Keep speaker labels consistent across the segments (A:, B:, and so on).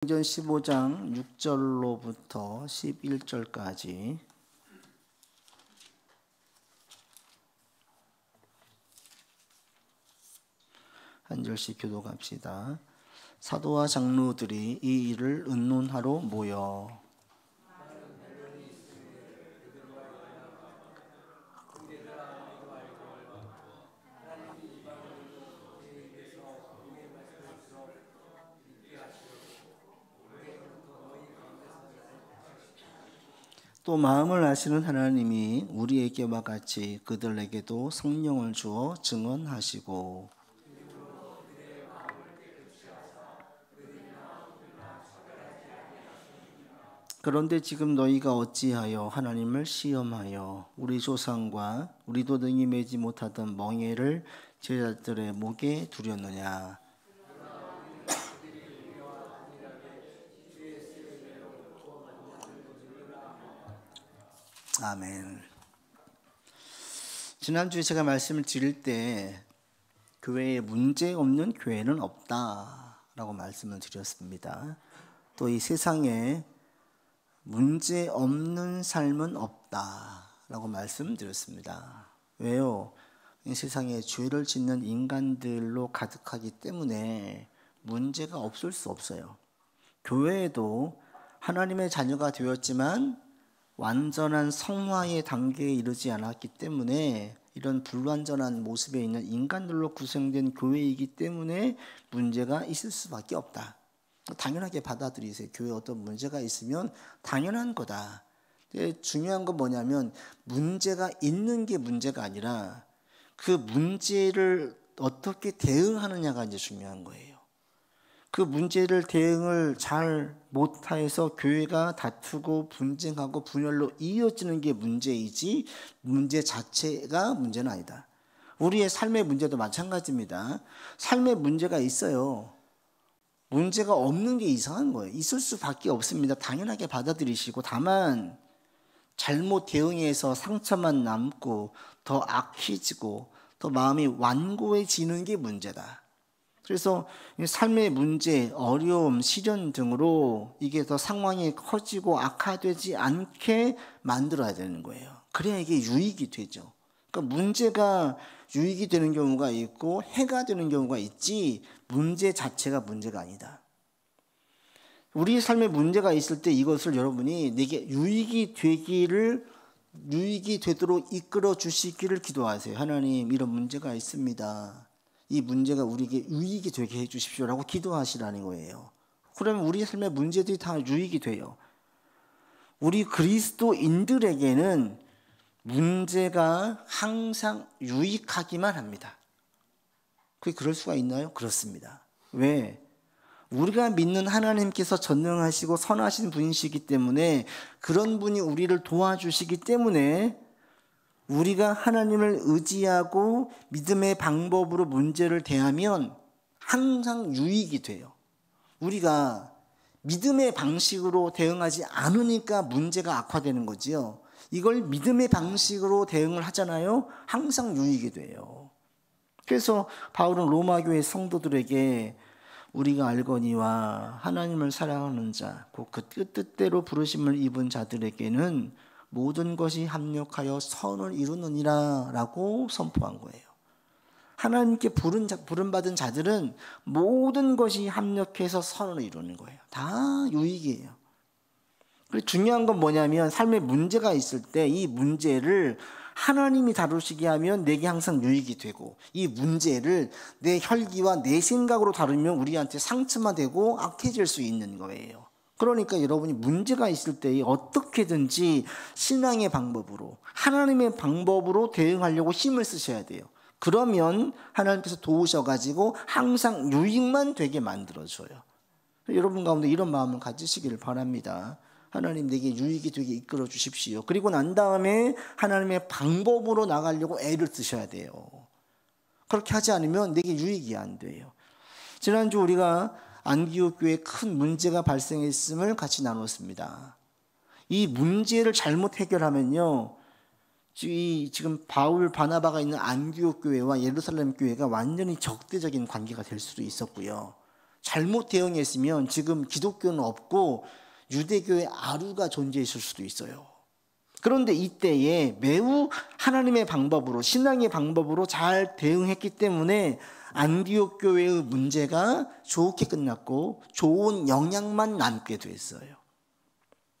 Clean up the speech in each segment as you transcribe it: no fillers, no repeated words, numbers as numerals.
A: 사도행전 15장 6절로부터 11절까지 한 절씩 교독합시다. 사도와 장로들이 이 일을 의논하러 모여 또 마음을 아시는 하나님이 우리에게와 같이 그들에게도 성령을 주어 증언하시고 그런데 지금 너희가 어찌하여 하나님을 시험하여 우리 조상과 우리도 능히 매지 못하던 멍에를 제자들의 목에 두렸느냐. 아멘. 지난주에 제가 말씀을 드릴 때 교회에 문제 없는 교회는 없다라고 말씀을 드렸습니다. 또 이 세상에 문제 없는 삶은 없다라고 말씀드렸습니다. 왜요? 이 세상에 죄를 짓는 인간들로 가득하기 때문에 문제가 없을 수 없어요. 교회에도 하나님의 자녀가 되었지만 완전한 성화의 단계에 이르지 않았기 때문에 이런 불완전한 모습에 있는 인간들로 구성된 교회이기 때문에 문제가 있을 수밖에 없다. 당연하게 받아들이세요. 교회에 어떤 문제가 있으면 당연한 거다. 중요한 건 뭐냐면 문제가 있는 게 문제가 아니라 그 문제를 어떻게 대응하느냐가 이제 중요한 거예요. 그 문제를 대응을 잘 못해서 교회가 다투고 분쟁하고 분열로 이어지는 게 문제이지 문제 자체가 문제는 아니다. 우리의 삶의 문제도 마찬가지입니다. 삶의 문제가 있어요. 문제가 없는 게 이상한 거예요. 있을 수밖에 없습니다. 당연하게 받아들이시고 다만 잘못 대응해서 상처만 남고 더 악해지고 더 마음이 완고해지는 게 문제다. 그래서 삶의 문제, 어려움, 시련 등으로 이게 더 상황이 커지고 악화되지 않게 만들어야 되는 거예요. 그래야 이게 유익이 되죠. 그러니까 문제가 유익이 되는 경우가 있고 해가 되는 경우가 있지 문제 자체가 문제가 아니다. 우리 삶에 문제가 있을 때 이것을 여러분이 내게 유익이 되도록 이끌어 주시기를 기도하세요. 하나님, 이런 문제가 있습니다. 이 문제가 우리에게 유익이 되게 해 주십시오라고 기도하시라는 거예요. 그러면 우리 삶의 문제들이 다 유익이 돼요. 우리 그리스도인들에게는 문제가 항상 유익하기만 합니다. 그게 그럴 수가 있나요? 그렇습니다. 왜? 우리가 믿는 하나님께서 전능하시고 선하신 분이시기 때문에 그런 분이 우리를 도와주시기 때문에 우리가 하나님을 의지하고 믿음의 방법으로 문제를 대하면 항상 유익이 돼요. 우리가 믿음의 방식으로 대응하지 않으니까 문제가 악화되는 거지요. 이걸 믿음의 방식으로 대응을 하잖아요. 항상 유익이 돼요. 그래서 바울은 로마 교회 성도들에게 우리가 알거니와 하나님을 사랑하는 자, 곧 그 뜻대로 부르심을 입은 자들에게는 모든 것이 합력하여 선을 이루느니라 라고 선포한 거예요. 하나님께 부름받은 자들은 모든 것이 합력해서 선을 이루는 거예요. 다 유익이에요. 그리고 중요한 건 뭐냐면 삶에 문제가 있을 때 이 문제를 하나님이 다루시게 하면 내게 항상 유익이 되고 이 문제를 내 혈기와 내 생각으로 다루면 우리한테 상처만 되고 악해질 수 있는 거예요. 그러니까 여러분이 문제가 있을 때 어떻게든지 신앙의 방법으로 하나님의 방법으로 대응하려고 힘을 쓰셔야 돼요. 그러면 하나님께서 도우셔가지고 항상 유익만 되게 만들어줘요. 여러분 가운데 이런 마음을 가지시기를 바랍니다. 하나님 내게 유익이 되게 이끌어 주십시오. 그리고 난 다음에 하나님의 방법으로 나가려고 애를 쓰셔야 돼요. 그렇게 하지 않으면 내게 유익이 안 돼요. 지난주 우리가 안디옥 교회에 큰 문제가 발생했음을 같이 나눴습니다. 이 문제를 잘못 해결하면요, 지금 바울 바나바가 있는 안디옥 교회와 예루살렘 교회가 완전히 적대적인 관계가 될 수도 있었고요. 잘못 대응했으면 지금 기독교는 없고 유대교의 아루가 존재했을 수도 있어요. 그런데 이때에 매우 하나님의 방법으로, 신앙의 방법으로 잘 대응했기 때문에 안디옥 교회의 문제가 좋게 끝났고 좋은 영향만 남게 됐어요.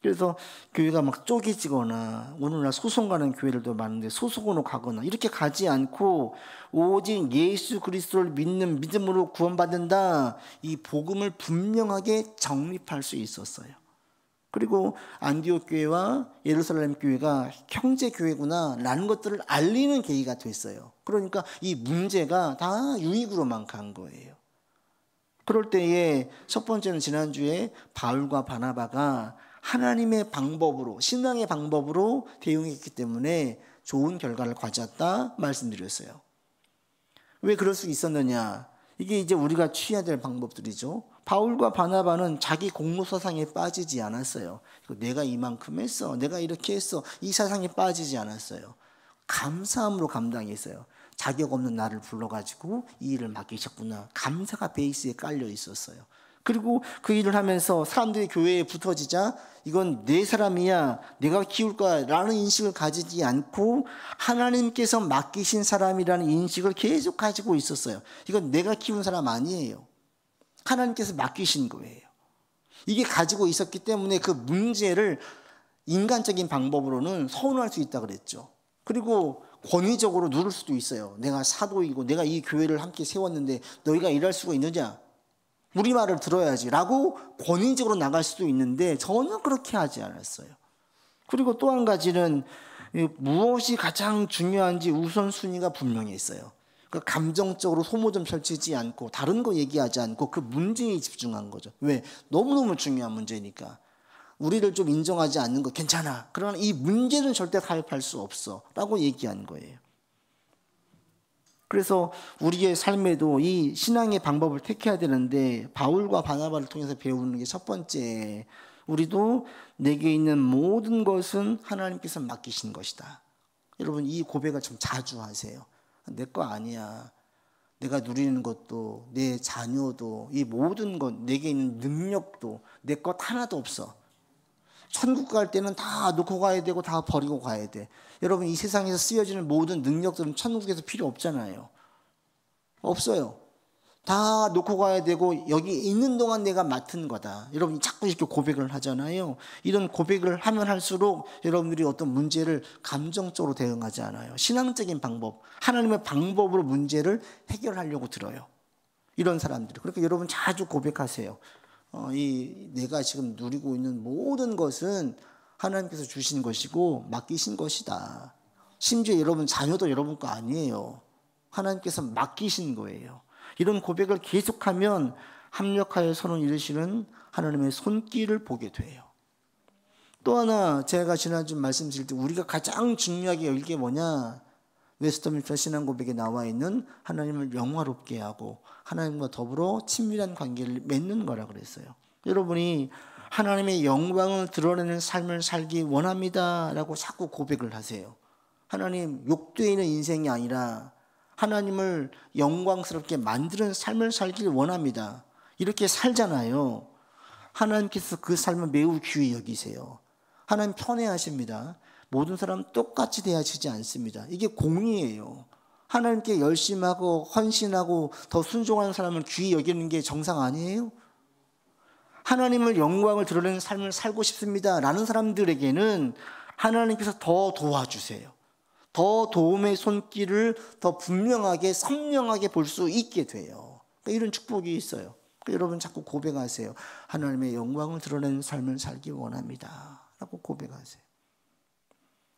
A: 그래서 교회가 막 쪼개지거나 오늘날 소송 가는 교회들도 많은데 소송으로 가거나 이렇게 가지 않고 오직 예수 그리스도를 믿는 믿음으로 구원받는다, 이 복음을 분명하게 정립할 수 있었어요. 그리고 안디옥 교회와 예루살렘 교회가 형제 교회구나 라는 것들을 알리는 계기가 됐어요. 그러니까 이 문제가 다 유익으로만 간 거예요. 그럴 때에 첫 번째는 지난주에 바울과 바나바가 하나님의 방법으로, 신앙의 방법으로 대응했기 때문에 좋은 결과를 가졌다 말씀드렸어요. 왜 그럴 수 있었느냐? 이게 이제 우리가 취해야 될 방법들이죠. 바울과 바나바는 자기 공로사상에 빠지지 않았어요. 내가 이만큼 했어, 내가 이렇게 했어, 이 사상에 빠지지 않았어요. 감사함으로 감당했어요. 자격 없는 나를 불러가지고 이 일을 맡기셨구나, 감사가 베이스에 깔려 있었어요. 그리고 그 일을 하면서 사람들이 교회에 붙어지자 이건 내 사람이야, 내가 키울 거야 라는 인식을 가지지 않고 하나님께서 맡기신 사람이라는 인식을 계속 가지고 있었어요. 이건 내가 키운 사람 아니에요. 하나님께서 맡기신 거예요. 이게 가지고 있었기 때문에 그 문제를 인간적인 방법으로는 서운할 수 있다 그랬죠. 그리고 권위적으로 누를 수도 있어요. 내가 사도이고 내가 이 교회를 함께 세웠는데 너희가 일할 수가 있느냐? 우리 말을 들어야지 라고 권위적으로 나갈 수도 있는데 전혀 그렇게 하지 않았어요. 그리고 또 한 가지는 무엇이 가장 중요한지 우선순위가 분명히 있어요. 그러니까 감정적으로 소모점 펼치지 않고 다른 거 얘기하지 않고 그 문제에 집중한 거죠. 왜? 너무너무 중요한 문제니까. 우리를 좀 인정하지 않는 거 괜찮아, 그러나 이 문제는 절대 타협할 수 없어 라고 얘기한 거예요. 그래서 우리의 삶에도 이 신앙의 방법을 택해야 되는데 바울과 바나바를 통해서 배우는 게 첫 번째, 우리도 내게 있는 모든 것은 하나님께서 맡기신 것이다. 여러분 이 고백을 좀 자주 하세요. 내 거 아니야. 내가 누리는 것도, 내 자녀도, 이 모든 것, 내게 있는 능력도 내 것 하나도 없어. 천국 갈 때는 다 놓고 가야 되고 다 버리고 가야 돼. 여러분 이 세상에서 쓰여지는 모든 능력들은 천국에서 필요 없잖아요. 없어요. 다 놓고 가야 되고 여기 있는 동안 내가 맡은 거다. 여러분이 자꾸 이렇게 고백을 하잖아요. 이런 고백을 하면 할수록 여러분들이 어떤 문제를 감정적으로 대응하지 않아요. 신앙적인 방법, 하나님의 방법으로 문제를 해결하려고 들어요. 이런 사람들이. 그러니까 여러분 자주 고백하세요. 내가 지금 누리고 있는 모든 것은 하나님께서 주신 것이고 맡기신 것이다. 심지어 여러분 자녀도 여러분 거 아니에요. 하나님께서 맡기신 거예요. 이런 고백을 계속하면 합력하여 선을 이루시는 하나님의 손길을 보게 돼요. 또 하나 제가 지난주 말씀드릴 때 우리가 가장 중요하게 여길 게 뭐냐, 웨스터민스터 신앙 고백에 나와 있는 하나님을 영화롭게 하고 하나님과 더불어 친밀한 관계를 맺는 거라 그랬어요. 여러분이 하나님의 영광을 드러내는 삶을 살기 원합니다 라고 자꾸 고백을 하세요. 하나님, 욕되는 인생이 아니라 하나님을 영광스럽게 만드는 삶을 살기를 원합니다. 이렇게 살잖아요. 하나님께서 그 삶을 매우 귀히 여기세요. 하나님 편애하십니다. 모든 사람 똑같이 대하시지 않습니다. 이게 공의예요. 하나님께 열심하고 헌신하고 더 순종하는 사람을 귀히 여기는 게 정상 아니에요? 하나님을 영광을 드러내는 삶을 살고 싶습니다 라는 사람들에게는 하나님께서 더 도와주세요. 더 도움의 손길을 더 분명하게 선명하게 볼 수 있게 돼요. 그러니까 이런 축복이 있어요. 그러니까 여러분 자꾸 고백하세요. 하나님의 영광을 드러내는 삶을 살기 원합니다 라고 고백하세요.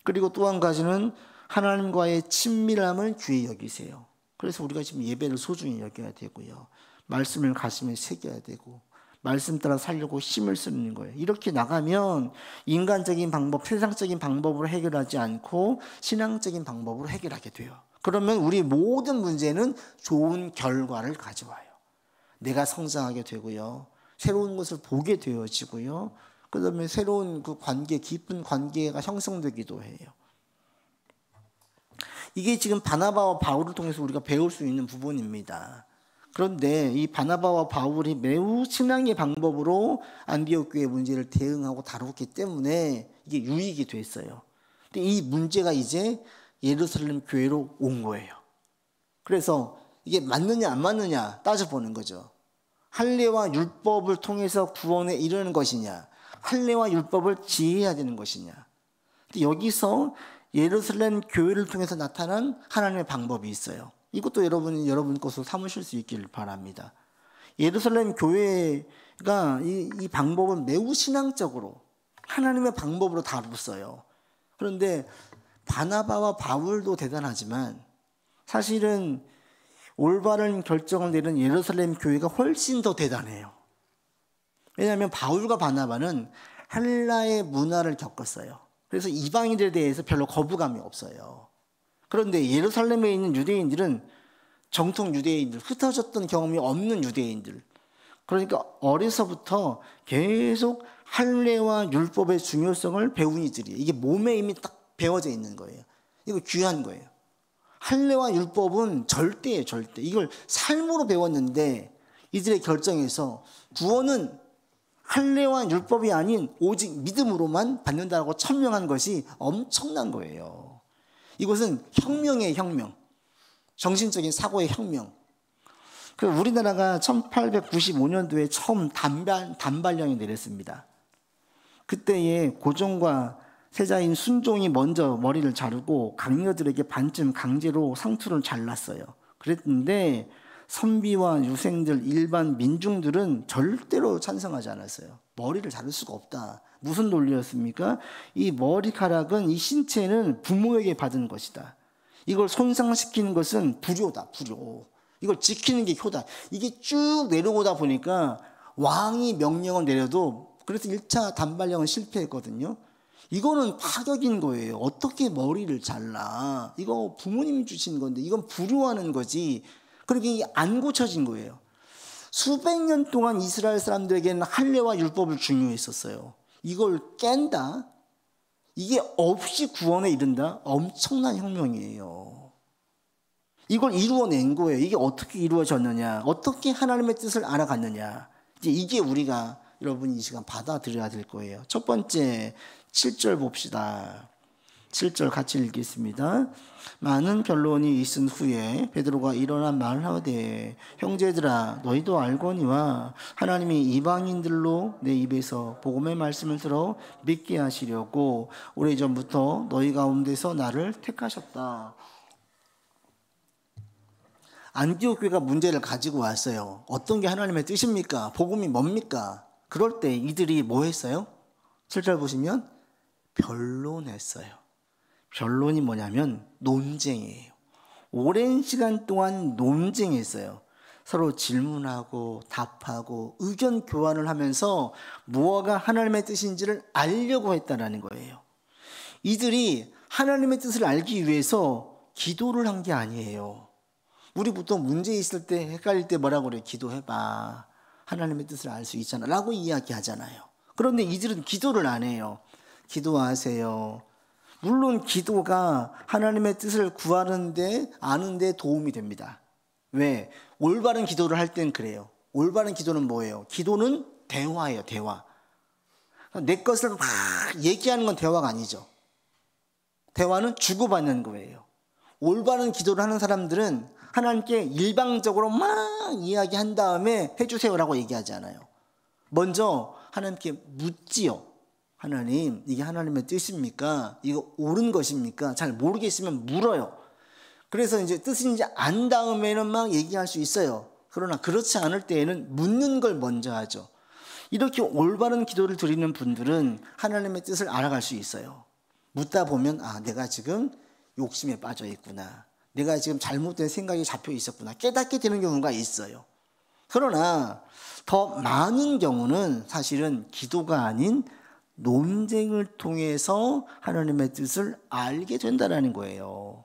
A: 그리고 또 한 가지는 하나님과의 친밀함을 귀히 여기세요. 그래서 우리가 지금 예배를 소중히 여겨야 되고요. 말씀을 가슴에 새겨야 되고 말씀 따라 살려고 힘을 쓰는 거예요. 이렇게 나가면 인간적인 방법, 세상적인 방법으로 해결하지 않고 신앙적인 방법으로 해결하게 돼요. 그러면 우리 모든 문제는 좋은 결과를 가져와요. 내가 성장하게 되고요. 새로운 것을 보게 되어지고요. 그다음에 새로운 그 관계, 깊은 관계가 형성되기도 해요. 이게 지금 바나바와 바울을 통해서 우리가 배울 수 있는 부분입니다. 그런데 이 바나바와 바울이 매우 신앙의 방법으로 안디옥 교회 문제를 대응하고 다뤘기 때문에 이게 유익이 됐어요. 근데 이 문제가 이제 예루살렘 교회로 온 거예요. 그래서 이게 맞느냐 안 맞느냐 따져보는 거죠. 할례와 율법을 통해서 구원에 이르는 것이냐, 할례와 율법을 지혜해야 되는 것이냐. 근데 여기서 예루살렘 교회를 통해서 나타난 하나님의 방법이 있어요. 이것도 여러분 것으로 삼으실 수 있기를 바랍니다. 예루살렘 교회가 이 방법은 매우 신앙적으로 하나님의 방법으로 다뤘어요. 그런데 바나바와 바울도 대단하지만 사실은 올바른 결정을 내린 예루살렘 교회가 훨씬 더 대단해요. 왜냐하면 바울과 바나바는 헬라의 문화를 겪었어요. 그래서 이방인들에 대해서 별로 거부감이 없어요. 그런데 예루살렘에 있는 유대인들은 정통 유대인들, 흩어졌던 경험이 없는 유대인들. 그러니까 어려서부터 계속 할례와 율법의 중요성을 배운 이들이에요. 이게 몸에 이미 딱 배워져 있는 거예요. 이거 귀한 거예요. 할례와 율법은 절대예요, 절대. 이걸 삶으로 배웠는데 이들의 결정에서 구원은 할례와 율법이 아닌 오직 믿음으로만 받는다고 천명한 것이 엄청난 거예요. 이것은 혁명의 혁명, 정신적인 사고의 혁명. 우리나라가 1895년도에 처음 단발령이 내렸습니다. 그때에 고종과 세자인 순종이 먼저 머리를 자르고 강녀들에게 반쯤 강제로 상투를 잘랐어요. 그랬는데 선비와 유생들, 일반 민중들은 절대로 찬성하지 않았어요. 머리를 자를 수가 없다. 무슨 논리였습니까? 이 머리카락은, 이 신체는 부모에게 받은 것이다. 이걸 손상시키는 것은 불효다, 불효. 이걸 지키는 게 효다. 이게 쭉 내려오다 보니까 왕이 명령을 내려도, 그래서 1차 단발령은 실패했거든요. 이거는 파격인 거예요. 어떻게 머리를 잘라? 이거 부모님이 주신 건데 이건 불효하는 거지. 그렇게 이게 안 고쳐진 거예요. 수백 년 동안 이스라엘 사람들에게는 할례와 율법을 중요했었어요. 이걸 깬다? 이게 없이 구원에 이른다? 엄청난 혁명이에요. 이걸 이루어낸 거예요. 이게 어떻게 이루어졌느냐? 어떻게 하나님의 뜻을 알아갔느냐? 이게 우리가 여러분 이 시간 받아들여야 될 거예요. 첫 번째 7절 봅시다. 7절 같이 읽겠습니다. 많은 변론이 있은 후에 베드로가 일어나 말하되 형제들아 너희도 알거니와 하나님이 이방인들로 내 입에서 복음의 말씀을 들어 믿게 하시려고 오래전부터 너희 가운데서 나를 택하셨다. 안디옥 교회가 문제를 가지고 왔어요. 어떤 게 하나님의 뜻입니까? 복음이 뭡니까? 그럴 때 이들이 뭐 했어요? 7절 보시면 변론했어요. 변론이 뭐냐면 논쟁이에요. 오랜 시간 동안 논쟁했어요. 서로 질문하고 답하고 의견 교환을 하면서 무엇가 하나님의 뜻인지를 알려고 했다는 거예요. 이들이 하나님의 뜻을 알기 위해서 기도를 한 게 아니에요. 우리 보통 문제 있을 때 헷갈릴 때 뭐라고 그래요? 기도해봐. 하나님의 뜻을 알 수 있잖아 라고 이야기하잖아요. 그런데 이들은 기도를 안 해요. 기도하세요. 물론 기도가 하나님의 뜻을 구하는데 아는데 도움이 됩니다. 왜? 올바른 기도를 할 땐 그래요. 올바른 기도는 뭐예요? 기도는 대화예요. 대화. 내 것을 막 얘기하는 건 대화가 아니죠. 대화는 주고받는 거예요. 올바른 기도를 하는 사람들은 하나님께 일방적으로 막 이야기한 다음에 해주세요라고 얘기하지 않아요. 먼저 하나님께 묻지요. 하나님, 이게 하나님의 뜻입니까? 이거 옳은 것입니까? 잘 모르겠으면 물어요. 그래서 이제 뜻인지 안 다음에는 막 얘기할 수 있어요. 그러나 그렇지 않을 때에는 묻는 걸 먼저 하죠. 이렇게 올바른 기도를 드리는 분들은 하나님의 뜻을 알아갈 수 있어요. 묻다 보면 내가 지금 욕심에 빠져 있구나. 내가 지금 잘못된 생각이 잡혀 있었구나. 깨닫게 되는 경우가 있어요. 그러나 더 많은 경우는 사실은 기도가 아닌 논쟁을 통해서 하나님의 뜻을 알게 된다는 거예요.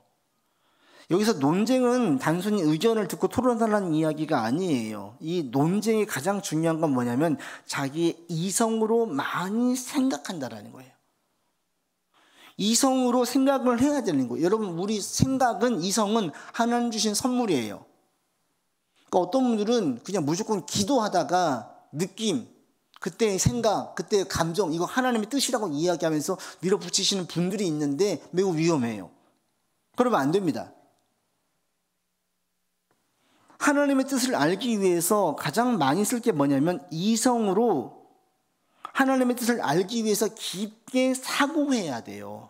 A: 여기서 논쟁은 단순히 의견을 듣고 토론하는 이야기가 아니에요. 이 논쟁의 가장 중요한 건 뭐냐면 자기의 이성으로 많이 생각한다는 거예요. 이성으로 생각을 해야 되는 거예요. 여러분, 우리 생각은, 이성은 하나님 주신 선물이에요. 그러니까 어떤 분들은 그냥 무조건 기도하다가 느낌, 그때의 생각, 그때의 감정, 이거 하나님의 뜻이라고 이야기하면서 밀어붙이시는 분들이 있는데 매우 위험해요. 그러면 안 됩니다. 하나님의 뜻을 알기 위해서 가장 많이 쓸 게 뭐냐면 이성으로 하나님의 뜻을 알기 위해서 깊게 사고해야 돼요.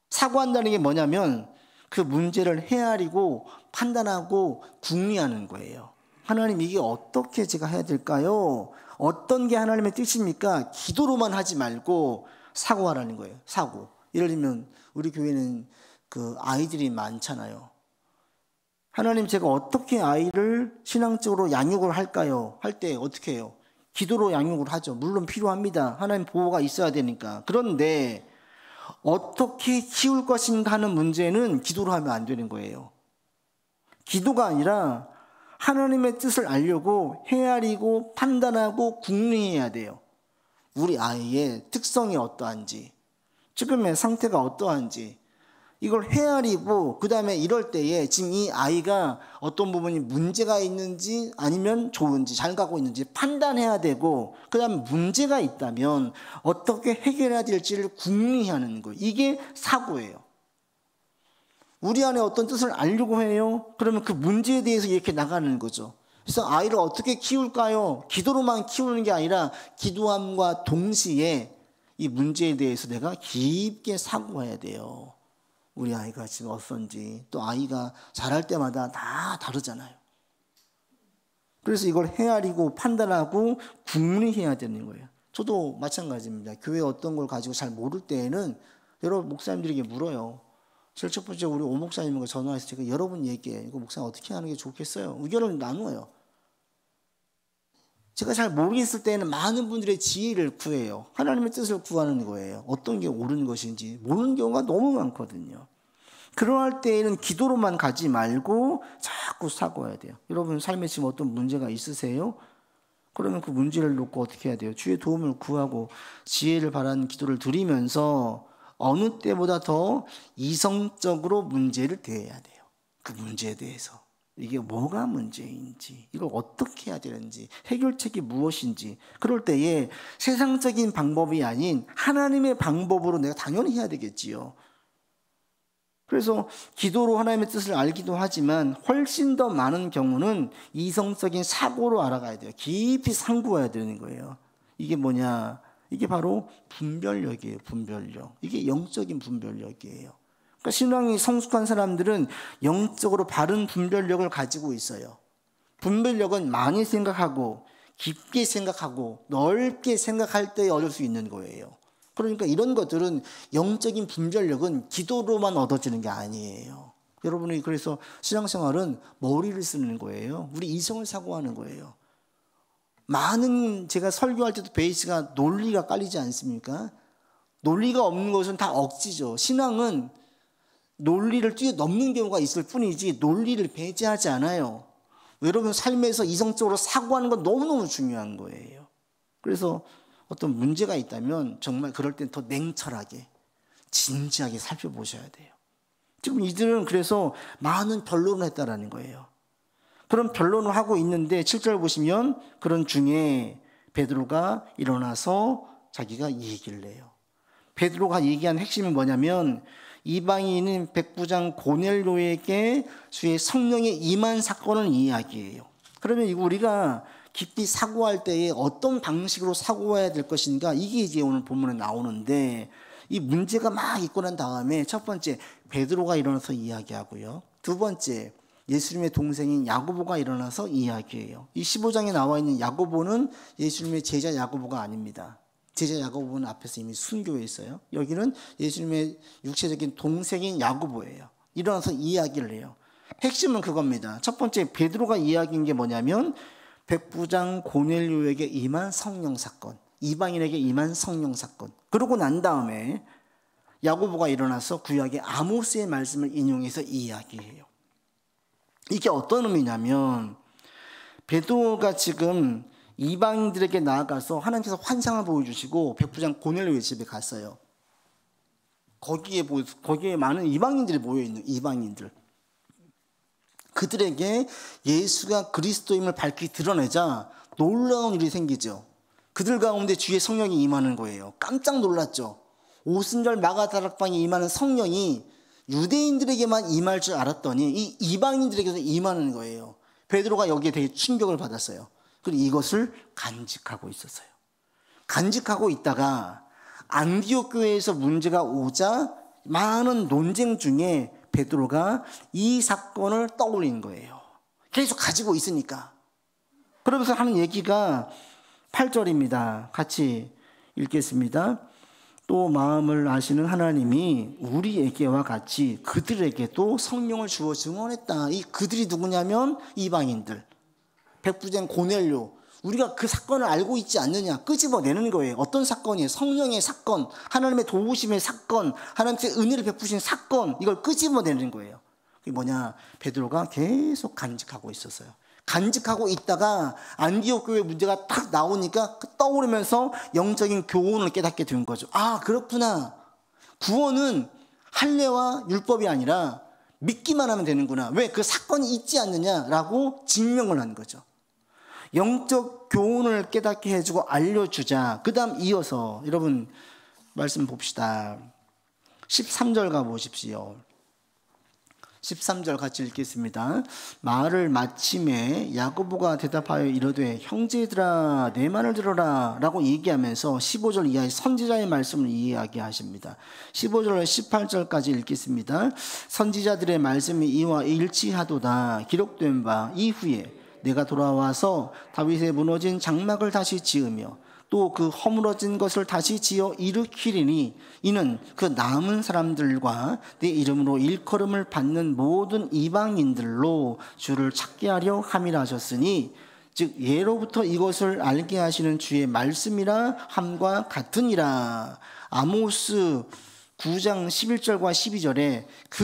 A: 사고한다는 게 뭐냐면 그 문제를 헤아리고 판단하고 궁리하는 거예요. 하나님, 이게 어떻게 제가 해야 될까요? 어떤 게 하나님의 뜻입니까? 기도로만 하지 말고 사고하라는 거예요. 사고. 예를 들면 우리 교회는 그 아이들이 많잖아요. 하나님, 제가 어떻게 아이를 신앙적으로 양육을 할까요? 할 때 어떻게 해요? 기도로 양육을 하죠. 물론 필요합니다. 하나님 보호가 있어야 되니까. 그런데 어떻게 키울 것인가 하는 문제는 기도로 하면 안 되는 거예요. 기도가 아니라 하나님의 뜻을 알려고 헤아리고 판단하고 궁리해야 돼요. 우리 아이의 특성이 어떠한지, 지금의 상태가 어떠한지 이걸 헤아리고, 그 다음에 이럴 때에 지금 이 아이가 어떤 부분이 문제가 있는지 아니면 좋은지 잘 가고 있는지 판단해야 되고, 그 다음에 문제가 있다면 어떻게 해결해야 될지를 궁리하는 거예요. 이게 사고예요. 우리 안에 어떤 뜻을 알려고 해요. 그러면 그 문제에 대해서 이렇게 나가는 거죠. 그래서 아이를 어떻게 키울까요? 기도로만 키우는 게 아니라 기도함과 동시에 이 문제에 대해서 내가 깊게 사고해야 돼요. 우리 아이가 지금 어떤지, 또 아이가 자랄 때마다 다 다르잖아요. 그래서 이걸 헤아리고 판단하고 궁리해야 되는 거예요. 저도 마찬가지입니다. 교회 어떤 걸 가지고 잘 모를 때에는 여러 목사님들에게 물어요. 제일 첫 번째 우리 오 목사님과 전화해서 제가 여러분 얘기해. 이거 목사님 어떻게 하는 게 좋겠어요? 의견을 나누어요. 제가 잘 모르겠을 때는 많은 분들의 지혜를 구해요. 하나님의 뜻을 구하는 거예요. 어떤 게 옳은 것인지 모르는 경우가 너무 많거든요. 그러할 때에는 기도로만 가지 말고 자꾸 사고해야 돼요. 여러분 삶에 지금 어떤 문제가 있으세요? 그러면 그 문제를 놓고 어떻게 해야 돼요? 주의 도움을 구하고 지혜를 바라는 기도를 드리면서 어느 때보다 더 이성적으로 문제를 대해야 돼요. 그 문제에 대해서. 이게 뭐가 문제인지, 이걸 어떻게 해야 되는지, 해결책이 무엇인지, 그럴 때에 세상적인 방법이 아닌 하나님의 방법으로 내가 당연히 해야 되겠지요. 그래서 기도로 하나님의 뜻을 알기도 하지만 훨씬 더 많은 경우는 이성적인 사고로 알아가야 돼요. 깊이 상고해야 되는 거예요. 이게 뭐냐? 이게 바로 분별력이에요. 분별력. 이게 영적인 분별력이에요. 그러니까 신앙이 성숙한 사람들은 영적으로 바른 분별력을 가지고 있어요. 분별력은 많이 생각하고 깊게 생각하고 넓게 생각할 때 얻을 수 있는 거예요. 그러니까 이런 것들은 영적인 분별력은 기도로만 얻어지는 게 아니에요. 여러분이 그래서 신앙생활은 머리를 쓰는 거예요. 우리 이성을 사고하는 거예요. 많은 제가 설교할 때도 베이스가 논리가 깔리지 않습니까? 논리가 없는 것은 다 억지죠. 신앙은 논리를 뛰어넘는 경우가 있을 뿐이지 논리를 배제하지 않아요. 여러분 삶에서 이성적으로 사고하는 건 너무너무 중요한 거예요. 그래서 어떤 문제가 있다면 정말 그럴 땐 더 냉철하게 진지하게 살펴보셔야 돼요. 지금 이들은 그래서 많은 변론을 했다라는 거예요. 그런 변론을 하고 있는데 7절 보시면 그런 중에 베드로가 일어나서 자기가 얘기를 해요. 베드로가 얘기한 핵심이 뭐냐면 이방인인 백부장 고넬료에게 주의 성령의 임한 사건을 이야기해요. 그러면 이거 우리가 깊이 사고할 때에 어떤 방식으로 사고해야 될 것인가, 이게 이제 오늘 본문에 나오는데, 이 문제가 막 있고 난 다음에 첫 번째 베드로가 일어나서 이야기하고요. 두 번째 예수님의 동생인 야고보가 일어나서 이야기해요. 이 15장에 나와 있는 야고보는 예수님의 제자 야고보가 아닙니다. 제자 야고보는 앞에서 이미 순교해 있어요. 여기는 예수님의 육체적인 동생인 야고보예요. 일어나서 이야기를 해요. 핵심은 그겁니다. 첫 번째 베드로가 이야기한 게 뭐냐면 백부장 고넬료에게 임한 성령 사건, 이방인에게 임한 성령 사건. 그러고 난 다음에 야고보가 일어나서 구약의 아모스의 말씀을 인용해서 이야기해요. 이게 어떤 의미냐면 베드로가 지금 이방인들에게 나아가서 하나님께서 환상을 보여주시고 백부장 고넬료의 집에 갔어요. 거기에 많은 이방인들이 모여있는 이방인들. 그들에게 예수가 그리스도임을 밝히 드러내자 놀라운 일이 생기죠. 그들 가운데 주의 성령이 임하는 거예요. 깜짝 놀랐죠. 오순절 마가다락방에 임하는 성령이 유대인들에게만 임할 줄 알았더니 이 이방인들에게도 임하는 거예요. 베드로가 여기에 되게 충격을 받았어요. 그리고 이것을 간직하고 있었어요. 간직하고 있다가 안디옥 교회에서 문제가 오자 많은 논쟁 중에 베드로가 이 사건을 떠올린 거예요. 계속 가지고 있으니까. 그러면서 하는 얘기가 8절입니다. 같이 읽겠습니다. 또 마음을 아시는 하나님이 우리에게와 같이 그들에게도 성령을 주어 증언했다. 이 그들이 누구냐면 이방인들. 백부장 고넬료. 우리가 그 사건을 알고 있지 않느냐 끄집어내는 거예요. 어떤 사건이에요? 성령의 사건, 하나님의 도우심의 사건, 하나님의 은혜를 베푸신 사건, 이걸 끄집어내는 거예요. 그게 뭐냐? 베드로가 계속 간직하고 있었어요. 간직하고 있다가 안디옥 교회 문제가 딱 나오니까 떠오르면서 영적인 교훈을 깨닫게 된 거죠. 아, 그렇구나. 구원은 할례와 율법이 아니라 믿기만 하면 되는구나. 왜? 그 사건이 있지 않느냐라고 증명을 한 거죠. 영적 교훈을 깨닫게 해주고 알려주자. 그 다음 이어서 여러분 말씀 봅시다. 13절 가보십시오. 13절 같이 읽겠습니다. 말을 마침에 야고보가 대답하여 이르되 형제들아 내 말을 들어라 라고 얘기하면서 15절 이하의 선지자의 말씀을 이야기하십니다. 15절 18절까지 읽겠습니다. 선지자들의 말씀이 이와 일치하도다. 기록된 바 이후에 내가 돌아와서 다윗의 무너진 장막을 다시 지으며 또 그 허물어진 것을 다시 지어 일으키리니 이는 그 남은 사람들과 내 이름으로 일컬음을 받는 모든 이방인들로 주를 찾게 하려 함이라 하셨으니 즉 예로부터 이것을 알게 하시는 주의 말씀이라 함과 같으니라. 아모스 9장 11절과 12절에 그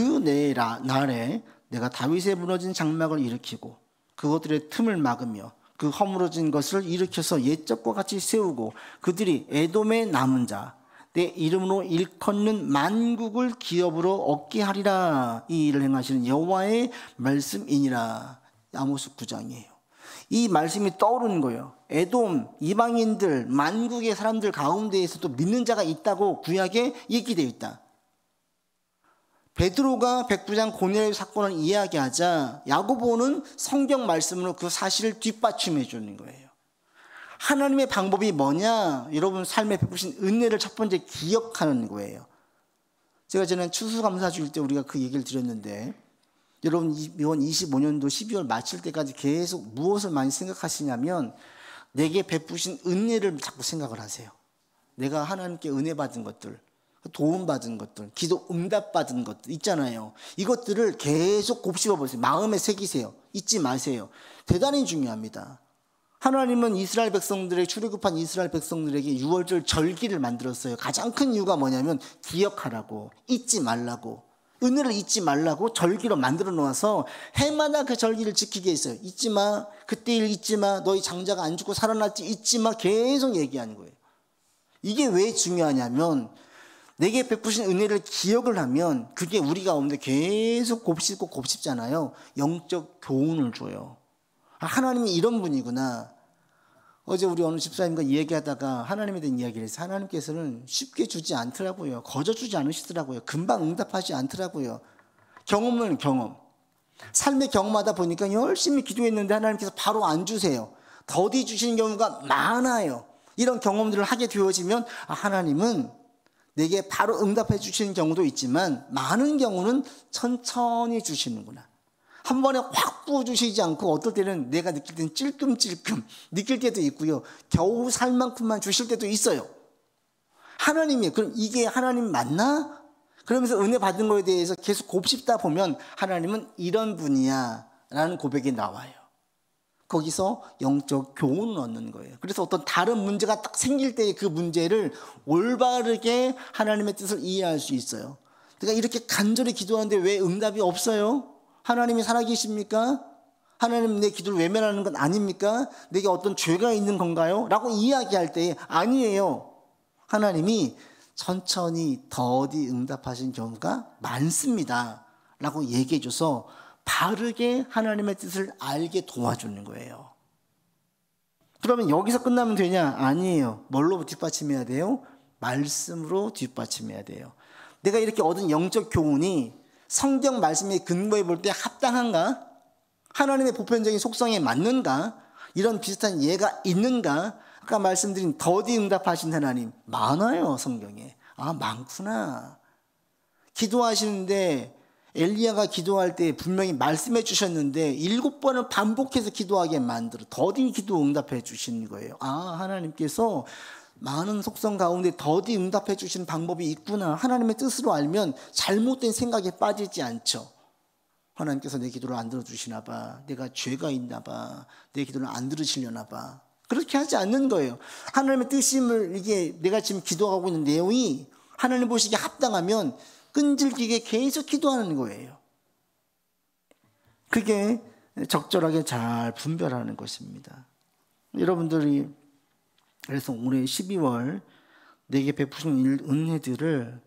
A: 날에 내가 다윗의 무너진 장막을 일으키고 그것들의 틈을 막으며 그 허물어진 것을 일으켜서 옛적과 같이 세우고 그들이 에돔의 남은 자 내 이름으로 일컫는 만국을 기업으로 얻게 하리라. 이 일을 행하시는 여호와의 말씀이니라. 아모스 9장이에요. 이 말씀이 떠오르는 거예요. 에돔, 이방인들, 만국의 사람들 가운데에서도 믿는 자가 있다고 구약에 얘기되어 있다. 베드로가 백부장 고넬료 사건을 이야기하자 야고보는 성경 말씀으로 그 사실을 뒷받침해 주는 거예요. 하나님의 방법이 뭐냐? 여러분 삶에 베푸신 은혜를 첫 번째 기억하는 거예요. 제가 전에 추수감사주일 때 우리가 그 얘기를 드렸는데 여러분 이번 25년도 12월 마칠 때까지 계속 무엇을 많이 생각하시냐면 내게 베푸신 은혜를 자꾸 생각을 하세요. 내가 하나님께 은혜 받은 것들, 도움받은 것들, 기도 응답받은 것들 있잖아요. 이것들을 계속 곱씹어 보세요. 마음에 새기세요. 잊지 마세요. 대단히 중요합니다. 하나님은 이스라엘 백성들의 출애굽한 이스라엘 백성들에게 6월절 절기를 만들었어요. 가장 큰 이유가 뭐냐면 기억하라고, 잊지 말라고, 은혜를 잊지 말라고 절기로 만들어 놓아서 해마다 그 절기를 지키게 했어요. 잊지 마, 그때 일 잊지 마, 너희 장자가 안 죽고 살아났지 잊지 마, 계속 얘기하는 거예요. 이게 왜 중요하냐면 내게 베푸신 은혜를 기억을 하면 그게 우리 가운데 계속 곱씹고 곱씹잖아요. 영적 교훈을 줘요. 하나님이 이런 분이구나. 어제 우리 어느 집사님과 이야기하다가 하나님에 대한 이야기를 해서 하나님께서는 쉽게 주지 않더라고요. 거저 주지 않으시더라고요. 금방 응답하지 않더라고요. 경험은 경험. 삶의 경험하다 보니까 열심히 기도했는데 하나님께서 바로 안 주세요. 더디 주시는 경우가 많아요. 이런 경험들을 하게 되어지면 하나님은 내게 바로 응답해 주시는 경우도 있지만 많은 경우는 천천히 주시는구나. 한 번에 확 부어주시지 않고 어떨 때는 내가 느낄 때는 찔끔찔끔 느낄 때도 있고요. 겨우 살 만큼만 주실 때도 있어요. 하나님이 그럼 이게 하나님 맞나? 그러면서 은혜 받은 거에 대해서 계속 곱씹다 보면 하나님은 이런 분이야 라는 고백이 나와요. 거기서 영적 교훈을 얻는 거예요. 그래서 어떤 다른 문제가 딱 생길 때 그 문제를 올바르게 하나님의 뜻을 이해할 수 있어요. 내가 이렇게 간절히 기도하는데 왜 응답이 없어요? 하나님이 살아계십니까? 하나님 내 기도를 외면하는 건 아닙니까? 내게 어떤 죄가 있는 건가요? 라고 이야기할 때 아니에요. 하나님이 천천히 더디 응답하신 경우가 많습니다 라고 얘기해 줘서 바르게 하나님의 뜻을 알게 도와주는 거예요. 그러면 여기서 끝나면 되냐? 아니에요. 뭘로 뒷받침해야 돼요? 말씀으로 뒷받침해야 돼요. 내가 이렇게 얻은 영적 교훈이 성경 말씀에 근거해 볼 때 합당한가? 하나님의 보편적인 속성에 맞는가? 이런 비슷한 예가 있는가? 아까 말씀드린 더디 응답하신 하나님 많아요, 성경에. 아, 많구나. 기도하시는데 엘리야가 기도할 때 분명히 말씀해 주셨는데 7번을 반복해서 기도하게 만들어 더디 기도 응답해 주시는 거예요. 아, 하나님께서 많은 속성 가운데 더디 응답해 주시는 방법이 있구나. 하나님의 뜻으로 알면 잘못된 생각에 빠지지 않죠. 하나님께서 내 기도를 안 들어주시나 봐. 내가 죄가 있나 봐. 내 기도를 안 들으시려나 봐. 그렇게 하지 않는 거예요. 하나님의 뜻임을, 이게 내가 지금 기도하고 있는 내용이 하나님 보시기에 합당하면 끈질기게 계속 기도하는 거예요. 그게 적절하게 잘 분별하는 것입니다. 여러분들이 그래서 올해 12월 내게 베푸신 은혜들을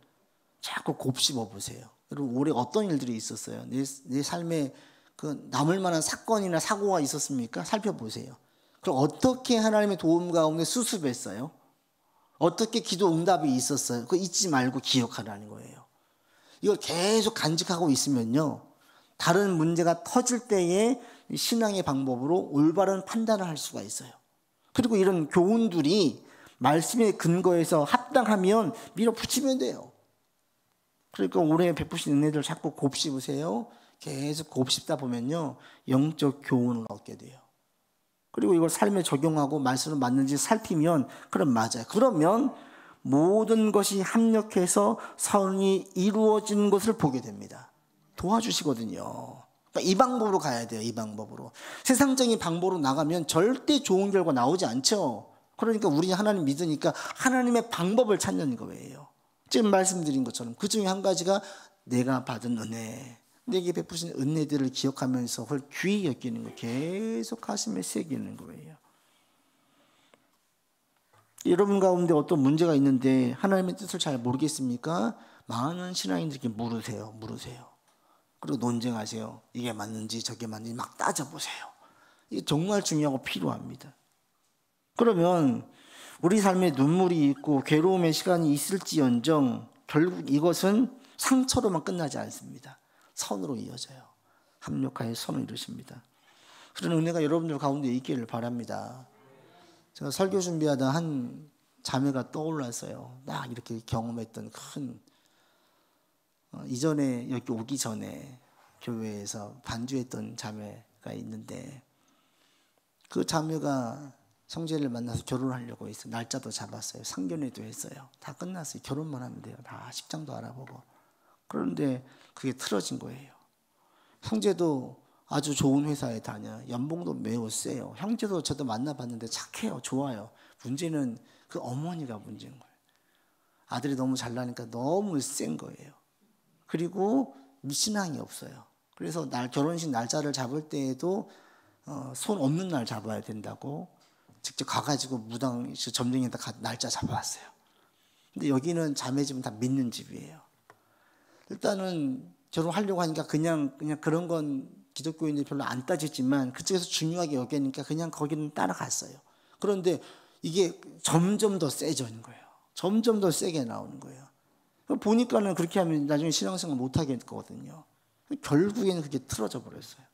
A: 자꾸 곱씹어 보세요. 여러분 올해 어떤 일들이 있었어요? 내 삶에 그 남을 만한 사건이나 사고가 있었습니까? 살펴보세요. 그럼 어떻게 하나님의 도움 가운데 수습했어요? 어떻게 기도 응답이 있었어요? 그거 잊지 말고 기억하라는 거예요. 이걸 계속 간직하고 있으면요, 다른 문제가 터질 때에 신앙의 방법으로 올바른 판단을 할 수가 있어요. 그리고 이런 교훈들이 말씀의 근거에서 합당하면 밀어붙이면 돼요. 그러니까 올해 베푸신 은혜들 자꾸 곱씹으세요. 계속 곱씹다 보면요, 영적 교훈을 얻게 돼요. 그리고 이걸 삶에 적용하고 말씀을 맞는지 살피면, 그럼 맞아요. 그러면 모든 것이 합력해서 선이 이루어진 것을 보게 됩니다. 도와주시거든요. 그러니까 이 방법으로 가야 돼요. 이 방법으로. 세상적인 방법으로 나가면 절대 좋은 결과 나오지 않죠. 그러니까 우리 하나님 믿으니까 하나님의 방법을 찾는 거예요. 지금 말씀드린 것처럼 그 중에 한 가지가 내가 받은 은혜, 내게 베푸신 은혜들을 기억하면서 그걸 귀히 여기는 거, 계속 가슴에 새기는 거예요. 여러분 가운데 어떤 문제가 있는데 하나님의 뜻을 잘 모르겠습니까? 많은 신앙인들께 물으세요. 그리고 논쟁하세요. 이게 맞는지 저게 맞는지 막 따져보세요. 이게 정말 중요하고 필요합니다. 그러면 우리 삶에 눈물이 있고 괴로움의 시간이 있을지언정 결국 이것은 상처로만 끝나지 않습니다. 선으로 이어져요. 합력하여 선을 이루십니다. 그런 은혜가 여러분들 가운데 있기를 바랍니다. 제가 설교 준비하다 한 자매가 떠올랐어요. 막 이렇게 경험했던 큰, 이전에 여기 오기 전에 교회에서 반주했던 자매가 있는데, 그 자매가 형제를 만나서 결혼하려고 했어요. 날짜도 잡았어요. 상견례도 했어요. 다 끝났어요. 결혼만 하면 돼요. 다 식장도 알아보고. 그런데 그게 틀어진 거예요. 형제도 아주 좋은 회사에 다녀요. 연봉도 매우 세요. 형제도 저도 만나봤는데 착해요. 좋아요. 문제는 그 어머니가 문제인 거예요. 아들이 너무 잘나니까 너무 센 거예요. 그리고 신앙이 없어요. 그래서 결혼식 날짜를 잡을 때에도 손 없는 날 잡아야 된다고 직접 가가지고 무당 점쟁이한테 날짜 잡아왔어요. 근데 여기는 자매 집은 다 믿는 집이에요. 일단은 결혼하려고 하니까 그냥 그런 건 기독교인들이 별로 안 따지지만 그쪽에서 중요하게 여기니까 그냥 거기는 따라갔어요. 그런데 이게 점점 더 세져는 거예요. 점점 더 세게 나오는 거예요. 보니까는 그렇게 하면 나중에 신앙생활 못 하겠거든요. 결국에는 그게 틀어져 버렸어요.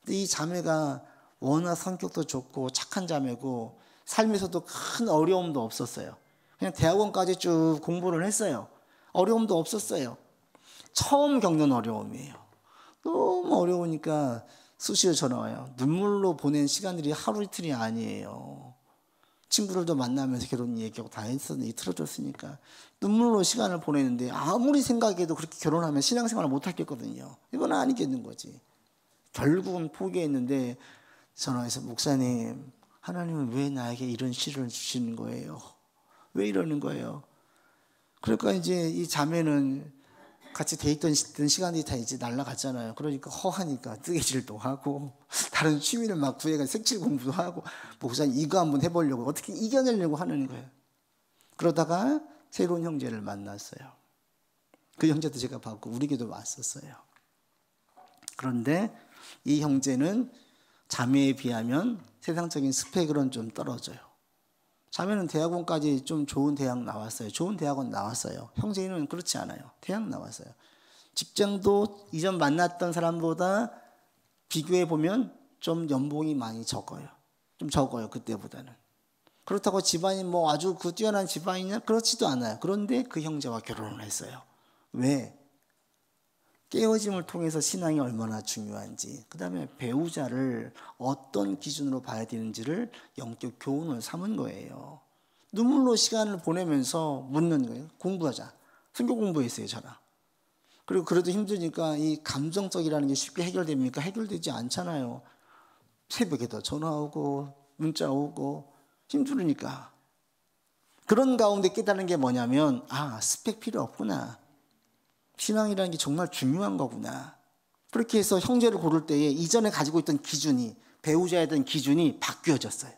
A: 근데 이 자매가 워낙 성격도 좋고 착한 자매고 삶에서도 큰 어려움도 없었어요. 그냥 대학원까지 쭉 공부를 했어요. 어려움도 없었어요. 처음 겪는 어려움이에요. 너무 어려우니까 수시로 전화 와요. 눈물로 보낸 시간들이 하루 이틀이 아니에요. 친구들도 만나면서 결혼 얘기하고 다 했었는데 틀어줬으니까 눈물로 시간을 보내는데 아무리 생각해도 그렇게 결혼하면 신앙생활을 못 하겠거든요. 이건 아니겠는 거지. 결국은 포기했는데 전화해서 목사님, 하나님은 왜 나에게 이런 시련을 주시는 거예요? 왜 이러는 거예요? 그러니까 이제 이 자매는 같이 돼 있던 시간이 다 이제 날아갔잖아요. 그러니까 허하니까 뜨개질도 하고 다른 취미를 막 구해가 색칠 공부도 하고 목사님 이거 한번 해보려고 어떻게 이겨내려고 하는 거예요. 그러다가 새로운 형제를 만났어요. 그 형제도 제가 봤고 우리 교도 왔었어요. 그런데 이 형제는 자매에 비하면 세상적인 스펙으로는 좀 떨어져요. 자매는 대학원까지 좀 좋은 대학 나왔어요. 좋은 대학원 나왔어요. 형제는 그렇지 않아요. 대학 나왔어요. 직장도 이전 만났던 사람보다 비교해 보면 좀 연봉이 많이 적어요. 좀 적어요, 그때보다는. 그렇다고 집안이 뭐 아주 그 뛰어난 집안이냐? 그렇지도 않아요. 그런데 그 형제와 결혼을 했어요. 왜? 깨어짐을 통해서 신앙이 얼마나 중요한지, 그 다음에 배우자를 어떤 기준으로 봐야 되는지를 영적 교훈을 삼은 거예요. 눈물로 시간을 보내면서 묻는 거예요. 공부하자. 성경 공부했어요, 저랑. 그리고 그래도 힘드니까 이 감정적이라는 게 쉽게 해결됩니까? 해결되지 않잖아요. 새벽에도 전화 오고 문자 오고 힘들으니까. 그런 가운데 깨달은 게 뭐냐면, 스펙 필요 없구나. 신앙이라는 게 정말 중요한 거구나. 그렇게 해서 형제를 고를 때에 이전에 가지고 있던 기준이, 배우자에 대한 기준이 바뀌어졌어요.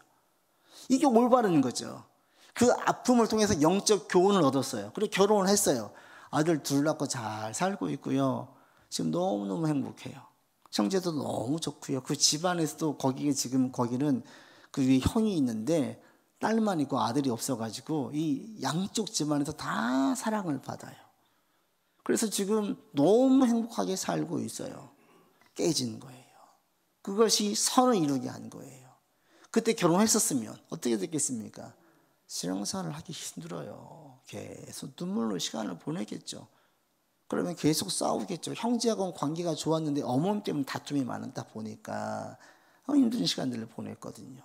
A: 이게 올바른 거죠. 그 아픔을 통해서 영적 교훈을 얻었어요. 그리고 결혼을 했어요. 아들 둘 낳고 잘 살고 있고요. 지금 너무너무 행복해요. 형제도 너무 좋고요. 그 집안에서도 거기는 그 위에 형이 있는데 딸만 있고 아들이 없어가지고 이 양쪽 집안에서 다 사랑을 받아요. 그래서 지금 너무 행복하게 살고 있어요. 깨진 거예요. 그것이 선을 이루게 한 거예요. 그때 결혼했었으면 어떻게 됐겠습니까? 신앙생활을 하기 힘들어요. 계속 눈물로 시간을 보내겠죠. 그러면 계속 싸우겠죠. 형제하고는 관계가 좋았는데 어머니 때문에 다툼이 많았다 보니까 힘든 시간들을 보냈거든요.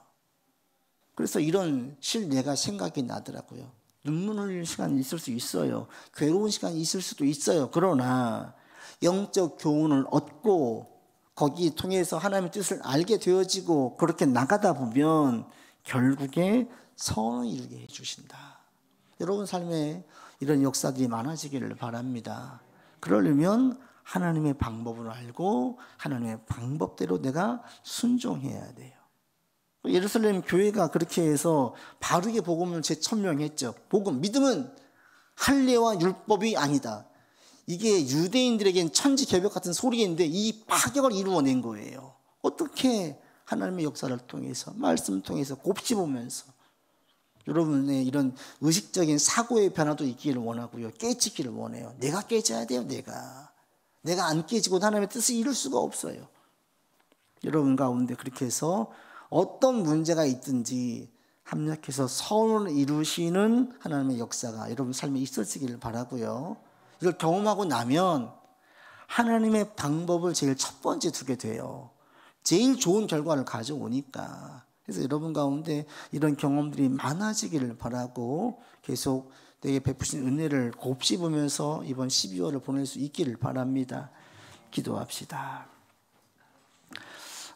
A: 그래서 이런 실내가 생각이 나더라고요. 눈물 흘릴 시간이 있을 수 있어요. 괴로운 시간이 있을 수도 있어요. 그러나 영적 교훈을 얻고 거기 통해서 하나님의 뜻을 알게 되어지고 그렇게 나가다 보면 결국에 선을 이루게 해주신다. 여러분 삶에 이런 역사들이 많아지기를 바랍니다. 그러려면 하나님의 방법을 알고 하나님의 방법대로 내가 순종해야 돼요. 예루살렘 교회가 그렇게 해서 바르게 복음을 재천명했죠. 복음, 믿음은 할례와 율법이 아니다. 이게 유대인들에겐 천지개벽 같은 소리인데 이 파격을 이루어낸 거예요. 어떻게 하나님의 역사를 통해서, 말씀을 통해서 곱씹으면서 여러분의 이런 의식적인 사고의 변화도 있기를 원하고요. 깨지기를 원해요. 내가 깨져야 돼요. 내가 안 깨지고 하나님의 뜻을 이룰 수가 없어요. 여러분 가운데 그렇게 해서 어떤 문제가 있든지 합력해서 선을 이루시는 하나님의 역사가 여러분 삶에 있어지기를 바라고요. 이걸 경험하고 나면 하나님의 방법을 제일 첫 번째 두게 돼요. 제일 좋은 결과를 가져오니까. 그래서 여러분 가운데 이런 경험들이 많아지기를 바라고 계속 내게 베푸신 은혜를 곱씹으면서 이번 12월을 보낼 수 있기를 바랍니다. 기도합시다.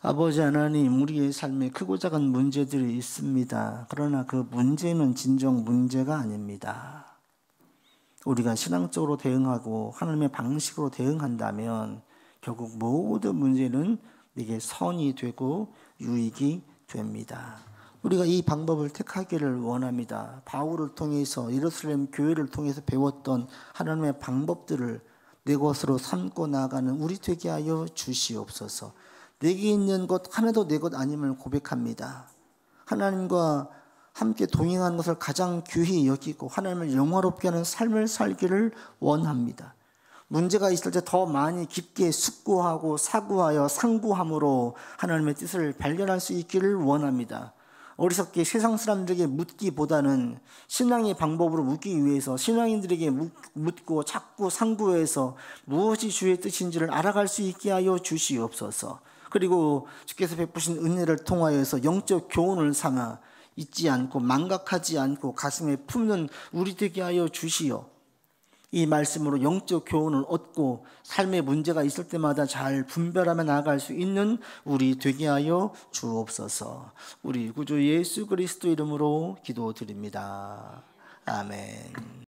A: 아버지 하나님, 우리의 삶에 크고 작은 문제들이 있습니다. 그러나 그 문제는 진정 문제가 아닙니다. 우리가 신앙적으로 대응하고 하나님의 방식으로 대응한다면 결국 모든 문제는 내게 선이 되고 유익이 됩니다. 우리가 이 방법을 택하기를 원합니다. 바울을 통해서 예루살렘 교회를 통해서 배웠던 하나님의 방법들을 내 것으로 삼고 나가는 우리 되게 하여 주시옵소서. 내게 있는 것 하나도 내 것 아님을 고백합니다. 하나님과 함께 동행하는 것을 가장 귀히 여기고 하나님을 영화롭게 하는 삶을 살기를 원합니다. 문제가 있을 때 더 많이 깊게 숙고하고 사고하여 상고함으로 하나님의 뜻을 발견할 수 있기를 원합니다. 어리석게 세상 사람들에게 묻기보다는 신앙의 방법으로 묻기 위해서 신앙인들에게 묻고 자꾸 상고해서 무엇이 주의 뜻인지를 알아갈 수 있게 하여 주시옵소서. 그리고 주께서 베푸신 은혜를 통하여서 영적 교훈을 삼아 잊지 않고 망각하지 않고 가슴에 품는 우리 되게 하여 주시오. 이 말씀으로 영적 교훈을 얻고 삶의 문제가 있을 때마다 잘 분별하며 나아갈 수 있는 우리 되게 하여 주옵소서. 우리 구주 예수 그리스도 이름으로 기도드립니다. 아멘.